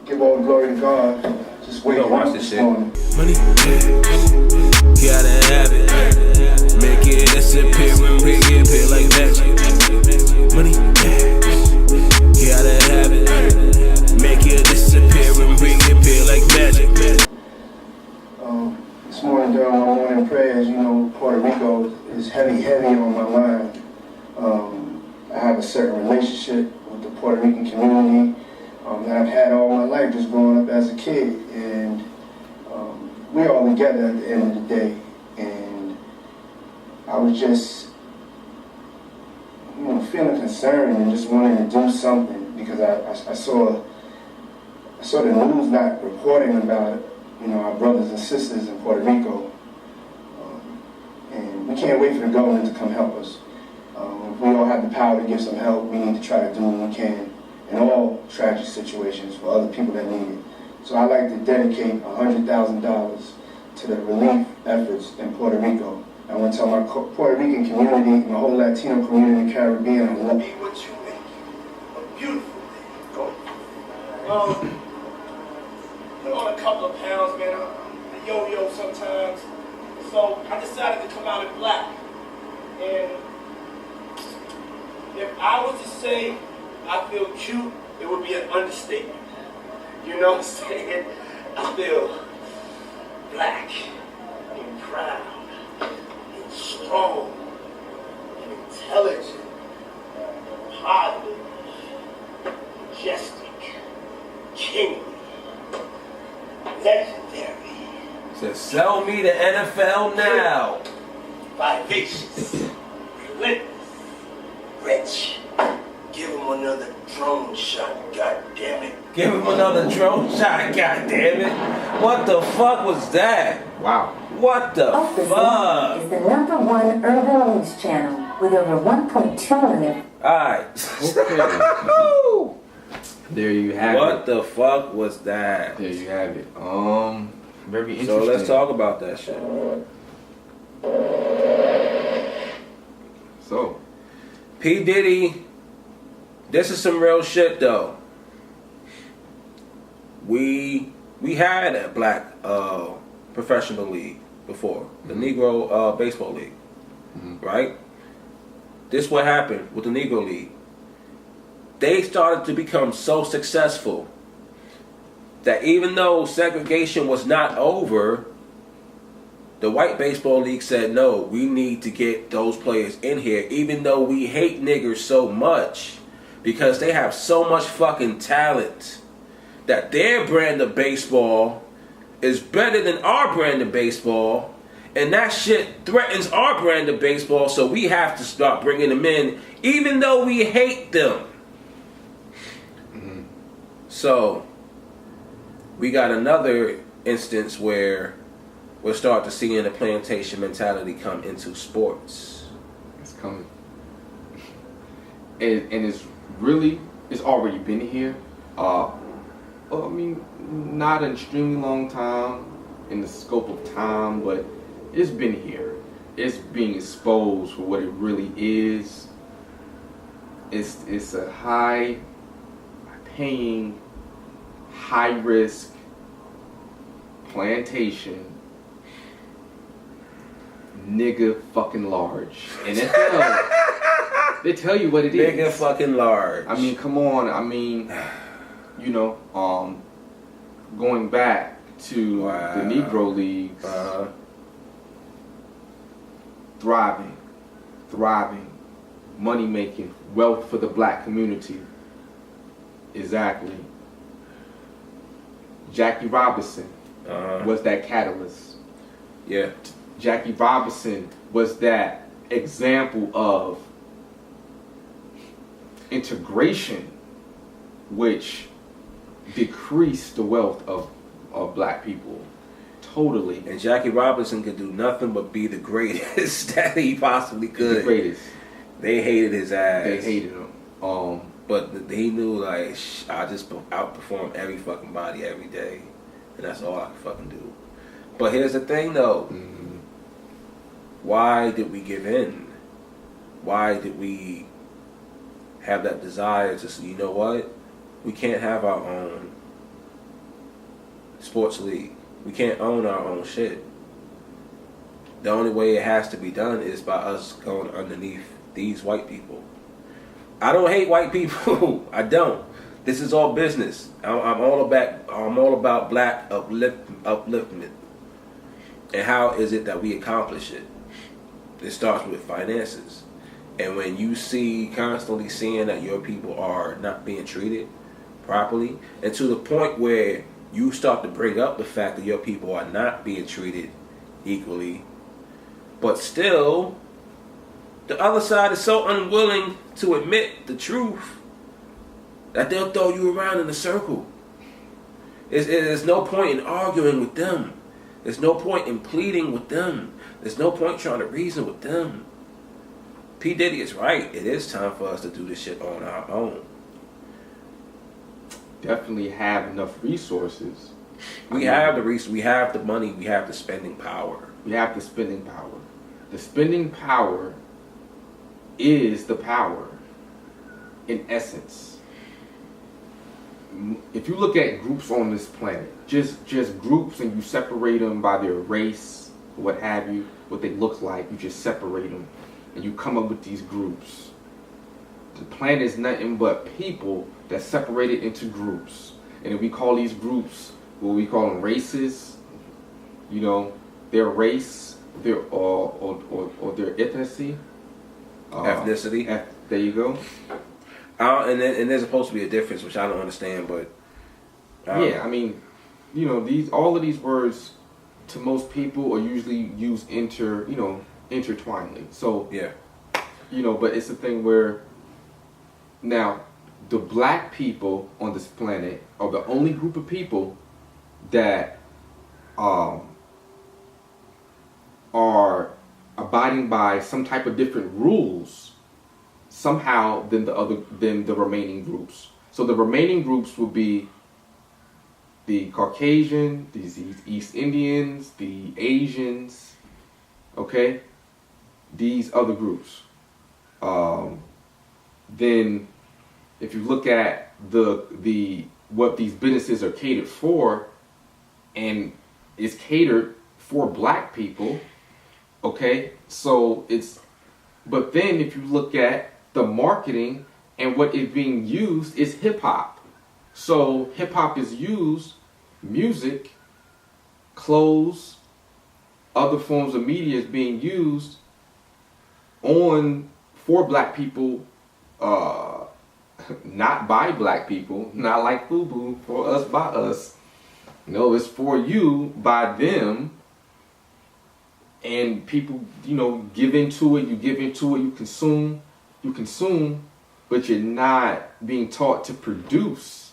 give all glory to God. Just wait. Watch this shit. Money, gotta have it. Make it disappear and reappear like magic. Money, gotta have it. Make it disappear and reappear like magic. This morning during my morning prayers, you know, Puerto Rico is heavy on my mind. I have a certain relationship with the Puerto Rican community that I've had all my life just growing up as a kid. And we're all together at the end of the day. And I was just, you know, feeling concerned and just wanting to do something because I saw the news not reporting about, you know, our brothers and sisters in Puerto Rico. And we can't wait for the government to come help us. If we all have the power to give some help, we need to try to do what we can in all tragic situations for other people that need it. So I'd like to dedicate $100,000 to the relief efforts in Puerto Rico. I want to tell my Puerto Rican community, my whole Latino community in the Caribbean, I love you. What you make, a beautiful thing. Put on a couple of pounds, man. I'm a yo-yo sometimes. So I decided to come out in black. And if I was to say I feel cute, it would be an understatement. You know what I'm saying? I feel black and proud and strong and intelligent, positive, majestic, kingly, legendary. So sell me the NFL now. Vivacious, relentless, rich. Give him another drone shot, goddammit. Give him another drone shot, goddammit. What the fuck was that? Wow. What the fuck? Is the #1 urban news channel with over 1.2 million. Alright. Okay. There you have it. What the fuck was that? There you have it. Very interesting. So let's talk about that shit. So, P. Diddy, this is some real shit though. We had a black professional league before, the Negro baseball league, right? This what happened with the Negro league. They started to become so successful that even though segregation was not over, the white baseball league said, no, we need to get those players in here, even though we hate niggers so much, because they have so much fucking talent that their brand of baseball is better than our brand of baseball, and that shit threatens our brand of baseball, so we have to start bringing them in, even though we hate them. So, we got another instance where we'll start to see the plantation mentality come into sports. it's coming. And it's already been here. Well, I mean, not an extremely long time in the scope of time, but it's been here. It's being exposed for what it really is. It's a high-paying, high-risk plantation, nigga fucking large. NFL, they tell you what it is. Nigga fucking large. I mean, come on. I mean, you know, going back to the Negro Leagues, thriving, money making, wealth for the black community. Exactly. Jackie Robinson was that catalyst. Yeah. Jackie Robinson was that example of integration, which decreased the wealth of black people totally. And Jackie Robinson could do nothing but be the greatest that he possibly could. The greatest. They hated his ass. They hated him. But he knew, like, I just outperform every fucking body every day. And that's all I can fucking do. But here's the thing, though. Why did we give in? Why did we have that desire to say, you know what? We can't have our own. sports league. We can't own our own shit. The only way it has to be done is by us going underneath these white people. I don't hate white people. I don't. This is all business. I'm all about black upliftment. And how is it that we accomplish it? It starts with finances. And when you constantly seeing that your people are not being treated properly, and to the point where you start to bring up the fact that your people are not being treated equally, but still, the other side is so unwilling to admit the truth that they'll throw you around in a circle. There's no point in arguing with them. There's no point in pleading with them. There's no point trying to reason with them. P. Diddy is right. It is time for us to do this shit on our own. Definitely have enough resources. We have the money, we have the spending power. We have the spending power. The spending power is the power, in essence. If you look at groups on this planet, just groups, and you separate them by their race, what have you, what they look like, you just separate them, and you come up with these groups. The planet is nothing but people that separated into groups. And if we call these groups, what we call them races, you know, their race, their or their ethnicity. Ethnicity. There you go. And there's supposed to be a difference, which I don't understand, but yeah, I mean, you know, all of these words to most people are usually used intertwinedly. So yeah, you know, but it's a thing where now the black people on this planet are the only group of people that are abiding by some type of different rules somehow than the remaining groups. So the remaining groups would be the Caucasian, these East Indians, the Asians, okay? These other groups. Then if you look at the what these businesses are catered for, and it's catered for black people, okay? So but then if you look at the marketing and what is being used is hip hop. So hip hop is used, music, clothes, other forms of media is being used for black people, not by black people, not like FUBU, for us by us. No, it's for you by them. And people, you know, give into it, you consume, but you're not being taught to produce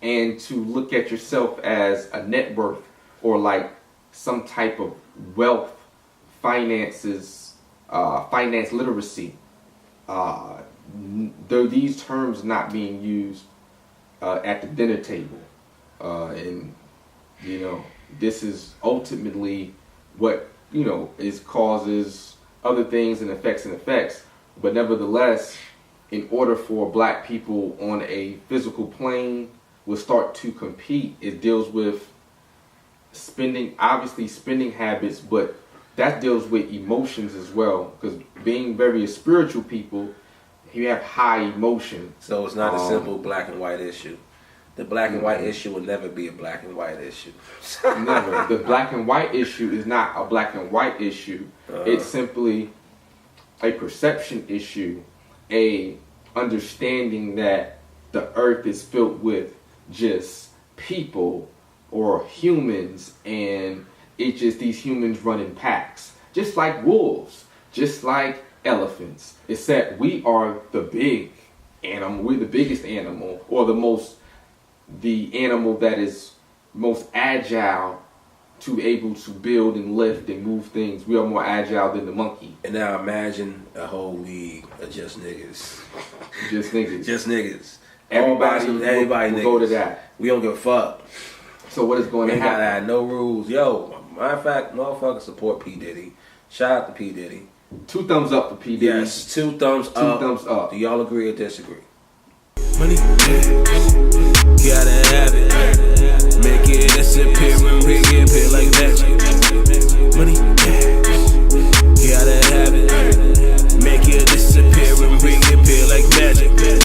and to look at yourself as a net worth or like some type of wealth, finance literacy. Though these terms not being used at the dinner table. And, you know, this is ultimately what, you know, causes other things and effects. But nevertheless, in order for black people on a physical plane will start to compete, it deals with spending habits, but that deals with emotions as well. Because being very spiritual people, you have high emotion. So it's not a simple black and white issue. The black and white issue will never be a black and white issue. Never. The black and white issue is not a black and white issue. It's simply a perception issue, a understanding that the earth is filled with just people or humans, and it's just these humans run in packs, just like wolves, just like elephants, except we are the big animal. We're the biggest animal, or the animal that is most agile to able to build and lift and move things. We are more agile than the monkey. And now imagine a whole league of just niggas. Just niggas. Just niggas. Everybody niggas. Go to that. We don't give a fuck. So what is going to We happen? gotta have no rules. Yo, matter of fact, motherfuckers support P. Diddy. Shout out to P. Diddy. 2 thumbs up for P. Diddy. Yes, 2 thumbs up. 2 thumbs up. Do y'all agree or disagree? Money, yeah.